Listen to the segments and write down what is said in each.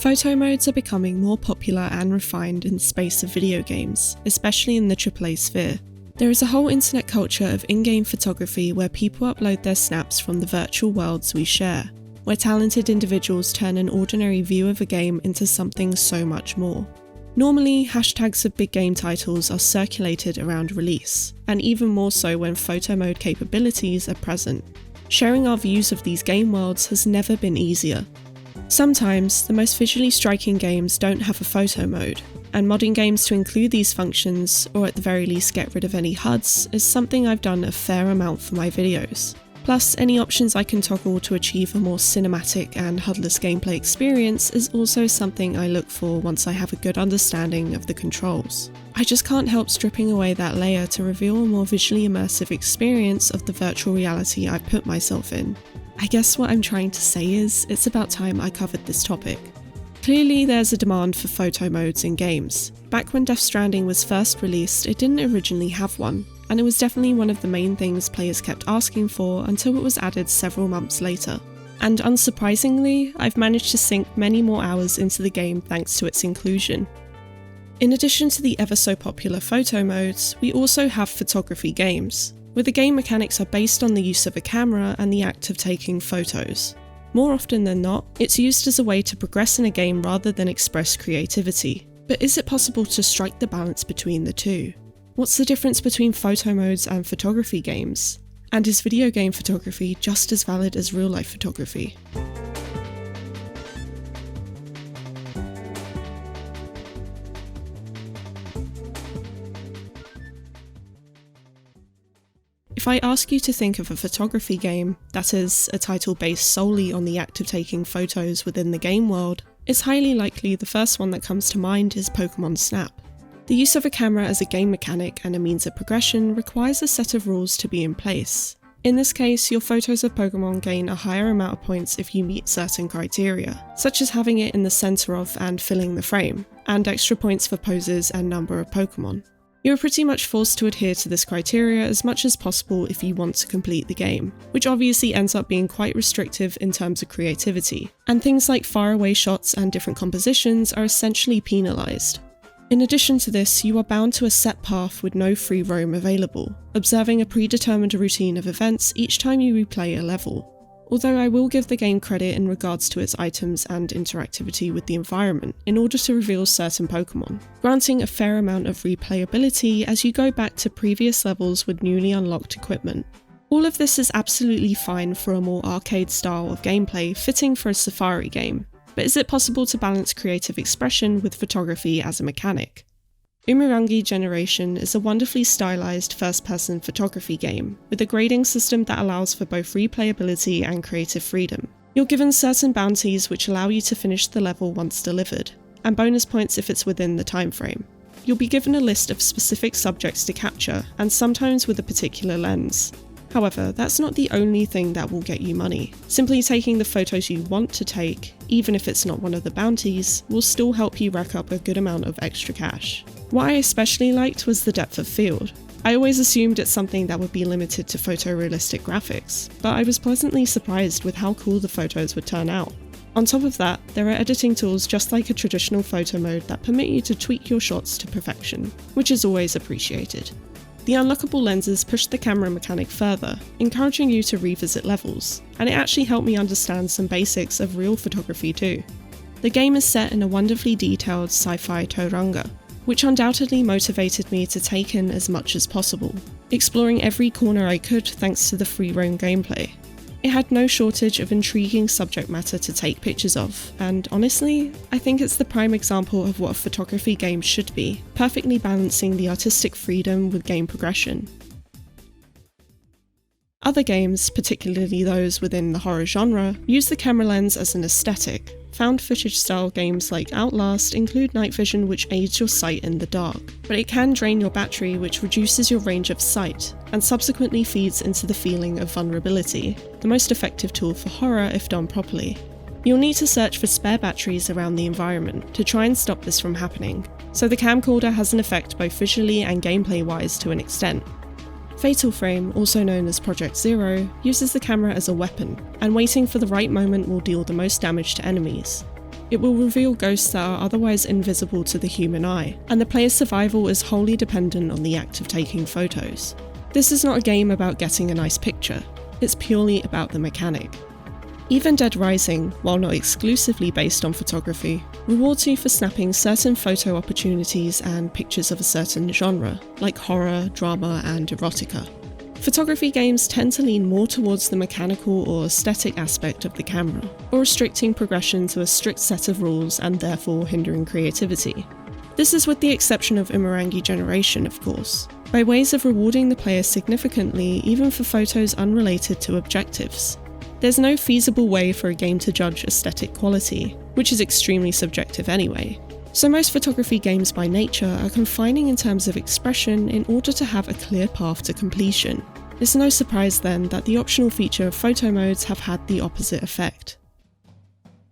Photo modes are becoming more popular and refined in the space of video games, especially in the AAA sphere. There is a whole internet culture of in-game photography where people upload their snaps from the virtual worlds we share, where talented individuals turn an ordinary view of a game into something so much more. Normally, hashtags of big game titles are circulated around release, and even more so when photo mode capabilities are present. Sharing our views of these game worlds has never been easier. Sometimes, the most visually striking games don't have a photo mode, and modding games to include these functions, or at the very least get rid of any HUDs, is something I've done a fair amount for my videos. Plus, any options I can toggle to achieve a more cinematic and HUD-less gameplay experience is also something I look for once I have a good understanding of the controls. I just can't help stripping away that layer to reveal a more visually immersive experience of the virtual reality I've put myself in. I guess what I'm trying to say is, it's about time I covered this topic. Clearly there's a demand for photo modes in games. Back when Death Stranding was first released, it didn't originally have one, and it was definitely one of the main things players kept asking for until it was added several months later. And unsurprisingly, I've managed to sink many more hours into the game thanks to its inclusion. In addition to the ever so popular photo modes, we also have photography games, where the game mechanics are based on the use of a camera and the act of taking photos. More often than not, it's used as a way to progress in a game rather than express creativity. But is it possible to strike the balance between the two? What's the difference between photo modes and photography games? And is video game photography just as valid as real-life photography? If I ask you to think of a photography game, that is, a title based solely on the act of taking photos within the game world, it's highly likely the first one that comes to mind is Pokemon Snap. The use of a camera as a game mechanic and a means of progression requires a set of rules to be in place. In this case, your photos of Pokemon gain a higher amount of points if you meet certain criteria, such as having it in the centre of and filling the frame, and extra points for poses and number of Pokemon. You are pretty much forced to adhere to this criteria as much as possible if you want to complete the game, which obviously ends up being quite restrictive in terms of creativity, and things like faraway shots and different compositions are essentially penalised. In addition to this, you are bound to a set path with no free roam available, observing a predetermined routine of events each time you replay a level. Although I will give the game credit in regards to its items and interactivity with the environment in order to reveal certain Pokemon, granting a fair amount of replayability as you go back to previous levels with newly unlocked equipment. All of this is absolutely fine for a more arcade style of gameplay fitting for a safari game, but is it possible to balance creative expression with photography as a mechanic? Umurangi Generation is a wonderfully stylized first-person photography game, with a grading system that allows for both replayability and creative freedom. You're given certain bounties which allow you to finish the level once delivered, and bonus points if it's within the time frame. You'll be given a list of specific subjects to capture, and sometimes with a particular lens. However, that's not the only thing that will get you money. Simply taking the photos you want to take, even if it's not one of the bounties, will still help you rack up a good amount of extra cash. What I especially liked was the depth of field. I always assumed it's something that would be limited to photorealistic graphics, but I was pleasantly surprised with how cool the photos would turn out. On top of that, there are editing tools just like a traditional photo mode that permit you to tweak your shots to perfection, which is always appreciated. The unlockable lenses pushed the camera mechanic further, encouraging you to revisit levels, and it actually helped me understand some basics of real photography too. The game is set in a wonderfully detailed sci-fi Tauranga, which undoubtedly motivated me to take in as much as possible, exploring every corner I could thanks to the free roam gameplay. It had no shortage of intriguing subject matter to take pictures of, and honestly, I think it's the prime example of what a photography game should be, perfectly balancing the artistic freedom with game progression. Other games, particularly those within the horror genre, use the camera lens as an aesthetic. Found footage style games like Outlast include night vision which aids your sight in the dark, but it can drain your battery which reduces your range of sight, and subsequently feeds into the feeling of vulnerability, the most effective tool for horror if done properly. You'll need to search for spare batteries around the environment to try and stop this from happening, so the camcorder has an effect both visually and gameplay wise to an extent. Fatal Frame, also known as Project Zero, uses the camera as a weapon, and waiting for the right moment will deal the most damage to enemies. It will reveal ghosts that are otherwise invisible to the human eye, and the player's survival is wholly dependent on the act of taking photos. This is not a game about getting a nice picture, it's purely about the mechanic. Even Dead Rising, while not exclusively based on photography, rewards you for snapping certain photo opportunities and pictures of a certain genre, like horror, drama, and erotica. Photography games tend to lean more towards the mechanical or aesthetic aspect of the camera, or restricting progression to a strict set of rules and therefore hindering creativity. This is with the exception of Umurangi Generation, of course, by ways of rewarding the player significantly even for photos unrelated to objectives. There's no feasible way for a game to judge aesthetic quality, which is extremely subjective anyway. So most photography games by nature are confining in terms of expression in order to have a clear path to completion. It's no surprise then that the optional feature of photo modes have had the opposite effect.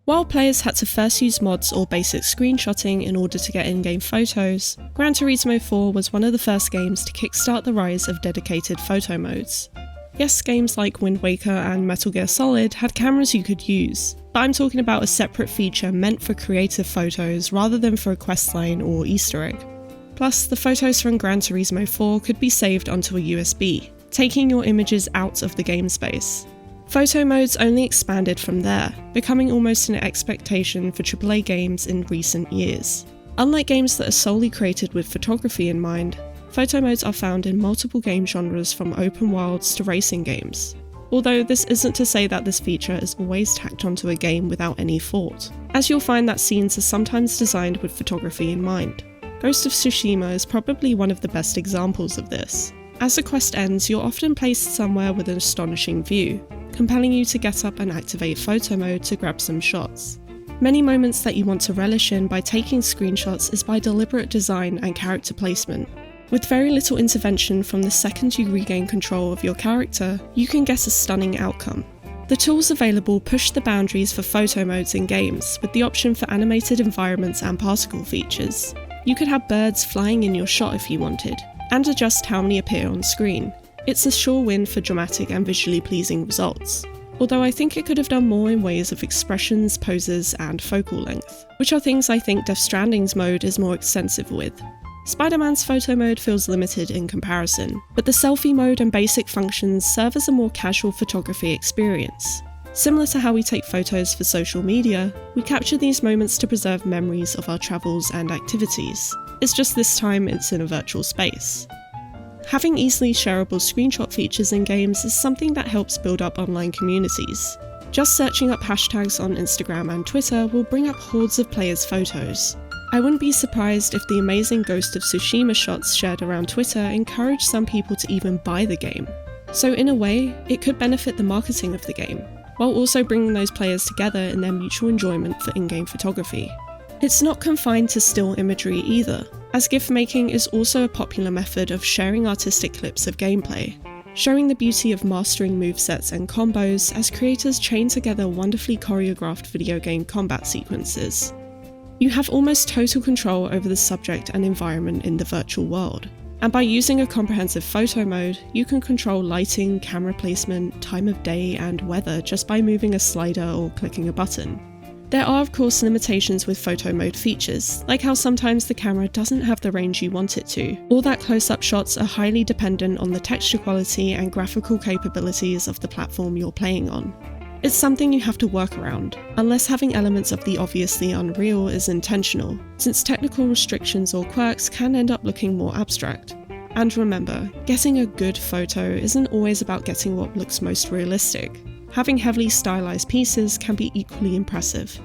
While players had to first use mods or basic screenshotting in order to get in-game photos, Gran Turismo 4 was one of the first games to kickstart the rise of dedicated photo modes. Yes, games like Wind Waker and Metal Gear Solid had cameras you could use, but I'm talking about a separate feature meant for creative photos rather than for a questline or Easter egg. Plus, the photos from Gran Turismo 4 could be saved onto a USB, taking your images out of the game space. Photo modes only expanded from there, becoming almost an expectation for AAA games in recent years. Unlike games that are solely created with photography in mind, photo modes are found in multiple game genres from open worlds to racing games. Although this isn't to say that this feature is always tacked onto a game without any thought, as you'll find that scenes are sometimes designed with photography in mind. Ghost of Tsushima is probably one of the best examples of this. As the quest ends, you're often placed somewhere with an astonishing view, compelling you to get up and activate photo mode to grab some shots. Many moments that you want to relish in by taking screenshots is by deliberate design and character placement. With very little intervention from the second you regain control of your character, you can get a stunning outcome. The tools available push the boundaries for photo modes in games, with the option for animated environments and particle features. You could have birds flying in your shot if you wanted, and adjust how many appear on screen. It's a sure win for dramatic and visually pleasing results. Although I think it could have done more in ways of expressions, poses, and focal length, which are things I think Death Stranding's mode is more extensive with. Spider-Man's photo mode feels limited in comparison, but the selfie mode and basic functions serve as a more casual photography experience. Similar to how we take photos for social media, we capture these moments to preserve memories of our travels and activities. It's just this time it's in a virtual space. Having easily shareable screenshot features in games is something that helps build up online communities. Just searching up hashtags on Instagram and Twitter will bring up hordes of players' photos. I wouldn't be surprised if the amazing Ghost of Tsushima shots shared around Twitter encouraged some people to even buy the game. So in a way, it could benefit the marketing of the game, while also bringing those players together in their mutual enjoyment for in-game photography. It's not confined to still imagery either, as GIF making is also a popular method of sharing artistic clips of gameplay, showing the beauty of mastering movesets and combos as creators chain together wonderfully choreographed video game combat sequences. You have almost total control over the subject and environment in the virtual world, and by using a comprehensive photo mode, you can control lighting, camera placement, time of day, and weather just by moving a slider or clicking a button. There are of course limitations with photo mode features, like how sometimes the camera doesn't have the range you want it to, or that close-up shots are highly dependent on the texture quality and graphical capabilities of the platform you're playing on. It's something you have to work around, unless having elements of the obviously unreal is intentional, since technical restrictions or quirks can end up looking more abstract. And remember, getting a good photo isn't always about getting what looks most realistic. Having heavily stylized pieces can be equally impressive.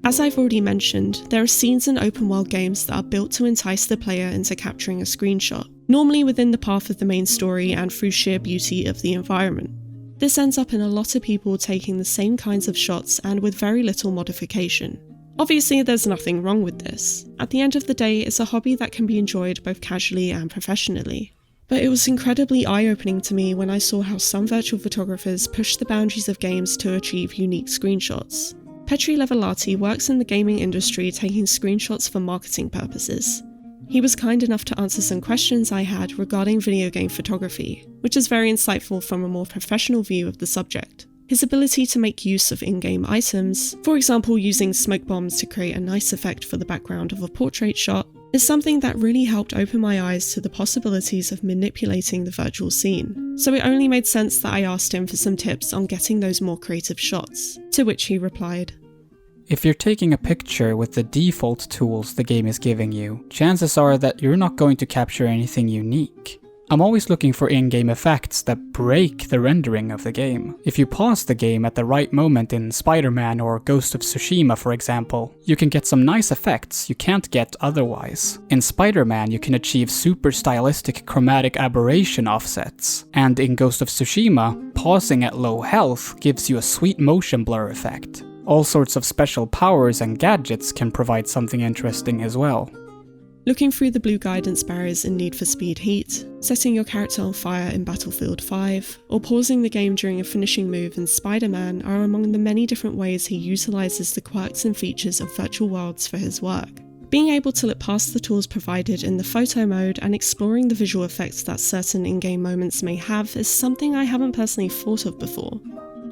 As I've already mentioned, there are scenes in open world games that are built to entice the player into capturing a screenshot, normally within the path of the main story and through sheer beauty of the environment. This ends up in a lot of people taking the same kinds of shots and with very little modification. Obviously, there's nothing wrong with this. At the end of the day, it's a hobby that can be enjoyed both casually and professionally. But it was incredibly eye-opening to me when I saw how some virtual photographers push the boundaries of games to achieve unique screenshots. Petri Levälahti works in the gaming industry taking screenshots for marketing purposes. He was kind enough to answer some questions I had regarding video game photography, which is very insightful from a more professional view of the subject. His ability to make use of in-game items, for example using smoke bombs to create a nice effect for the background of a portrait shot, is something that really helped open my eyes to the possibilities of manipulating the virtual scene. So it only made sense that I asked him for some tips on getting those more creative shots, to which he replied, "If you're taking a picture with the default tools the game is giving you, chances are that you're not going to capture anything unique. I'm always looking for in-game effects that break the rendering of the game. If you pause the game at the right moment in Spider-Man or Ghost of Tsushima, for example, you can get some nice effects you can't get otherwise. In Spider-Man, you can achieve super stylistic chromatic aberration offsets, and in Ghost of Tsushima, pausing at low health gives you a sweet motion blur effect. All sorts of special powers and gadgets can provide something interesting as well." Looking through the blue guidance barriers in Need for Speed Heat, setting your character on fire in Battlefield 5, or pausing the game during a finishing move in Spider-Man are among the many different ways he utilises the quirks and features of virtual worlds for his work. Being able to look past the tools provided in the photo mode and exploring the visual effects that certain in-game moments may have is something I haven't personally thought of before.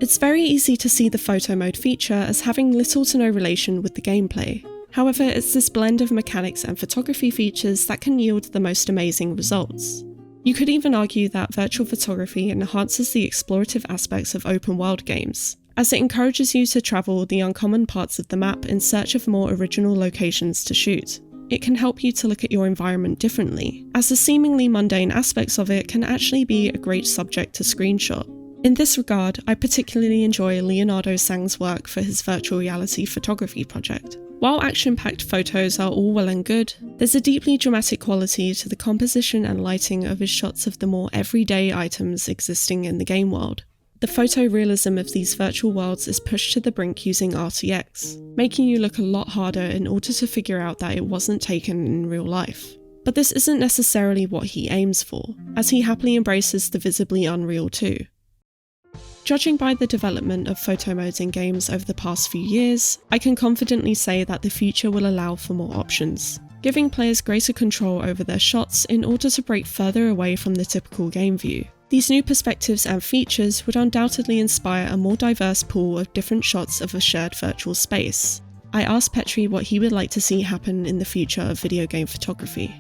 It's very easy to see the photo mode feature as having little to no relation with the gameplay. However, it's this blend of mechanics and photography features that can yield the most amazing results. You could even argue that virtual photography enhances the explorative aspects of open world games, as it encourages you to travel the uncommon parts of the map in search of more original locations to shoot. It can help you to look at your environment differently, as the seemingly mundane aspects of it can actually be a great subject to screenshot. In this regard, I particularly enjoy Leonardo Sang's work for his virtual reality photography project. While action-packed photos are all well and good, there's a deeply dramatic quality to the composition and lighting of his shots of the more everyday items existing in the game world. The photorealism of these virtual worlds is pushed to the brink using RTX, making you look a lot harder in order to figure out that it wasn't taken in real life. But this isn't necessarily what he aims for, as he happily embraces the visibly unreal too. Judging by the development of photo modes in games over the past few years, I can confidently say that the future will allow for more options, giving players greater control over their shots in order to break further away from the typical game view. These new perspectives and features would undoubtedly inspire a more diverse pool of different shots of a shared virtual space. I asked Petri what he would like to see happen in the future of video game photography.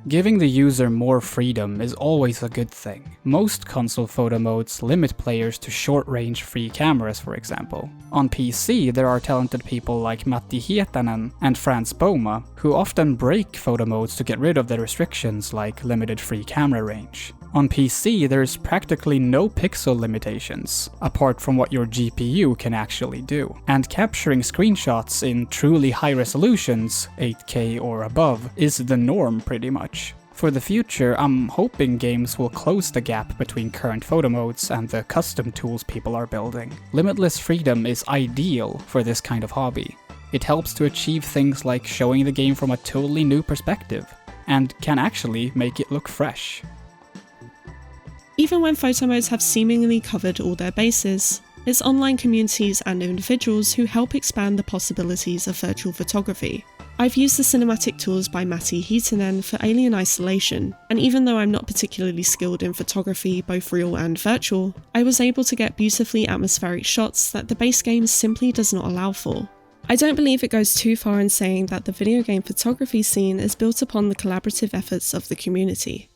Giving the user more freedom is always a good thing. Most console photo modes limit players to short-range free cameras, for example. On PC, there are talented people like Matti Hietanen and Frans Boma, who often break photo modes to get rid of the restrictions like limited free camera range. On PC, there's practically no pixel limitations, apart from what your GPU can actually do. And capturing screenshots in truly high resolutions, 8K or above, is the norm pretty much. For the future, I'm hoping games will close the gap between current photo modes and the custom tools people are building. Limitless freedom is ideal for this kind of hobby. It helps to achieve things like showing the game from a totally new perspective, and can actually make it look fresh. Even when photo modes have seemingly covered all their bases, it's online communities and individuals who help expand the possibilities of virtual photography. I've used the cinematic tools by Matti Hietanen for Alien Isolation, and even though I'm not particularly skilled in photography, both real and virtual, I was able to get beautifully atmospheric shots that the base game simply does not allow for. I don't believe it goes too far in saying that the video game photography scene is built upon the collaborative efforts of the community.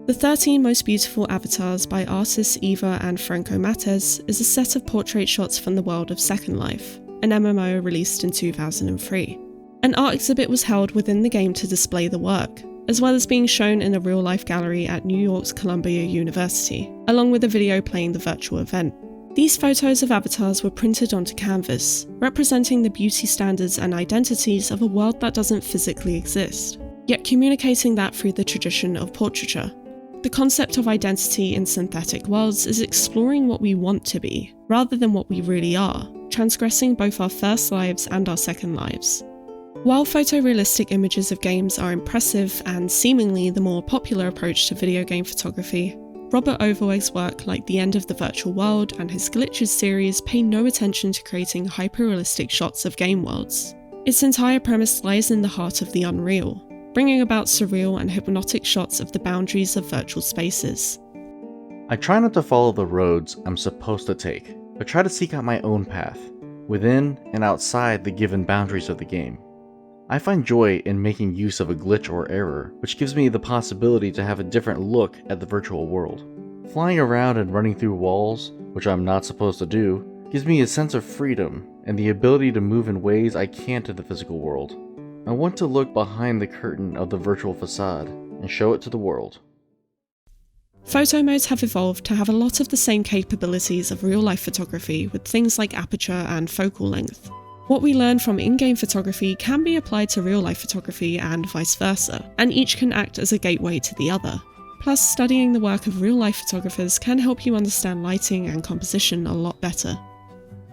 The 13 Most Beautiful Avatars by artists Eva and Franco Mattes is a set of portrait shots from the world of Second Life, an MMO released in 2003. An art exhibit was held within the game to display the work, as well as being shown in a real-life gallery at New York's Columbia University, along with a video playing the virtual event. These photos of avatars were printed onto canvas, representing the beauty standards and identities of a world that doesn't physically exist, yet communicating that through the tradition of portraiture. The concept of identity in synthetic worlds is exploring what we want to be, rather than what we really are, transgressing both our first lives and our second lives. While photorealistic images of games are impressive and seemingly the more popular approach to video game photography, Robert Overweg's work like The End of the Virtual World and his Glitches series pay no attention to creating hyper-realistic shots of game worlds. Its entire premise lies in the heart of the unreal, bringing about surreal and hypnotic shots of the boundaries of virtual spaces. I try not to follow the roads I'm supposed to take, but try to seek out my own path, within and outside the given boundaries of the game. I find joy in making use of a glitch or error, which gives me the possibility to have a different look at the virtual world. Flying around and running through walls, which I'm not supposed to do, gives me a sense of freedom and the ability to move in ways I can't in the physical world. I want to look behind the curtain of the virtual facade and show it to the world. Photo modes have evolved to have a lot of the same capabilities of real-life photography with things like aperture and focal length. What we learn from in-game photography can be applied to real-life photography and vice versa, and each can act as a gateway to the other. Plus, studying the work of real-life photographers can help you understand lighting and composition a lot better.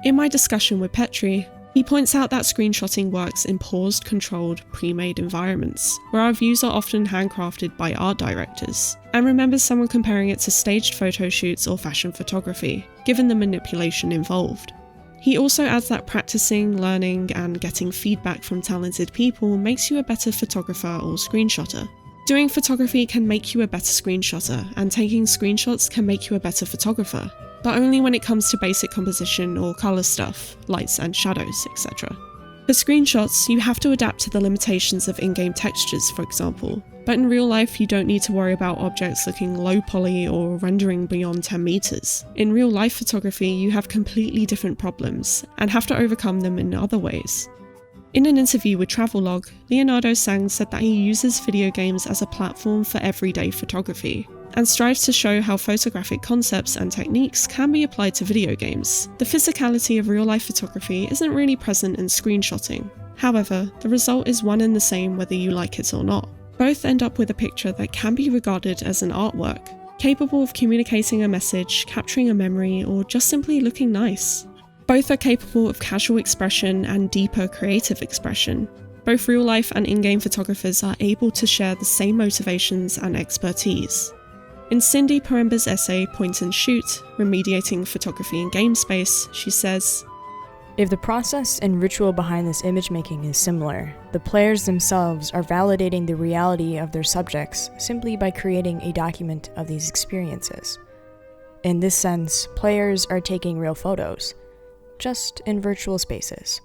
In my discussion with Petri, he points out that screenshotting works in paused, controlled, pre-made environments, where our views are often handcrafted by art directors, and remembers someone comparing it to staged photo shoots or fashion photography, given the manipulation involved. He also adds that practicing, learning, and getting feedback from talented people makes you a better photographer or screenshotter. Doing photography can make you a better screenshotter, and taking screenshots can make you a better photographer, but only when it comes to basic composition or colour stuff, lights and shadows, etc. For screenshots, you have to adapt to the limitations of in-game textures, for example, but in real life you don't need to worry about objects looking low poly or rendering beyond 10 meters. In real life photography, you have completely different problems, and have to overcome them in other ways. In an interview with Travelog, Leonardo Sang said that he uses video games as a platform for everyday photography, and strives to show how photographic concepts and techniques can be applied to video games. The physicality of real-life photography isn't really present in screenshotting. However, the result is one and the same whether you like it or not. Both end up with a picture that can be regarded as an artwork, capable of communicating a message, capturing a memory, or just simply looking nice. Both are capable of casual expression and deeper creative expression. Both real-life and in-game photographers are able to share the same motivations and expertise. In Cindy Poremba's essay Point and Shoot, Remediating Photography in Game Space, she says, "If the process and ritual behind this image making is similar, the players themselves are validating the reality of their subjects simply by creating a document of these experiences. In this sense, players are taking real photos, just in virtual spaces."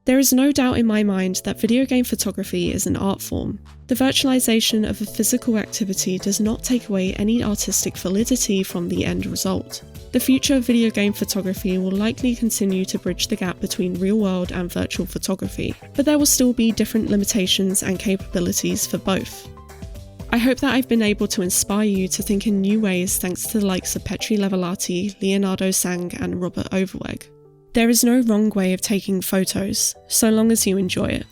There is no doubt in my mind that video game photography is an art form. The virtualization of a physical activity does not take away any artistic validity from the end result. The future of video game photography will likely continue to bridge the gap between real-world and virtual photography, but there will still be different limitations and capabilities for both. I hope that I've been able to inspire you to think in new ways thanks to the likes of Petri Levälahti, Leonardo Sang and Robert Overweg. There is no wrong way of taking photos, so long as you enjoy it.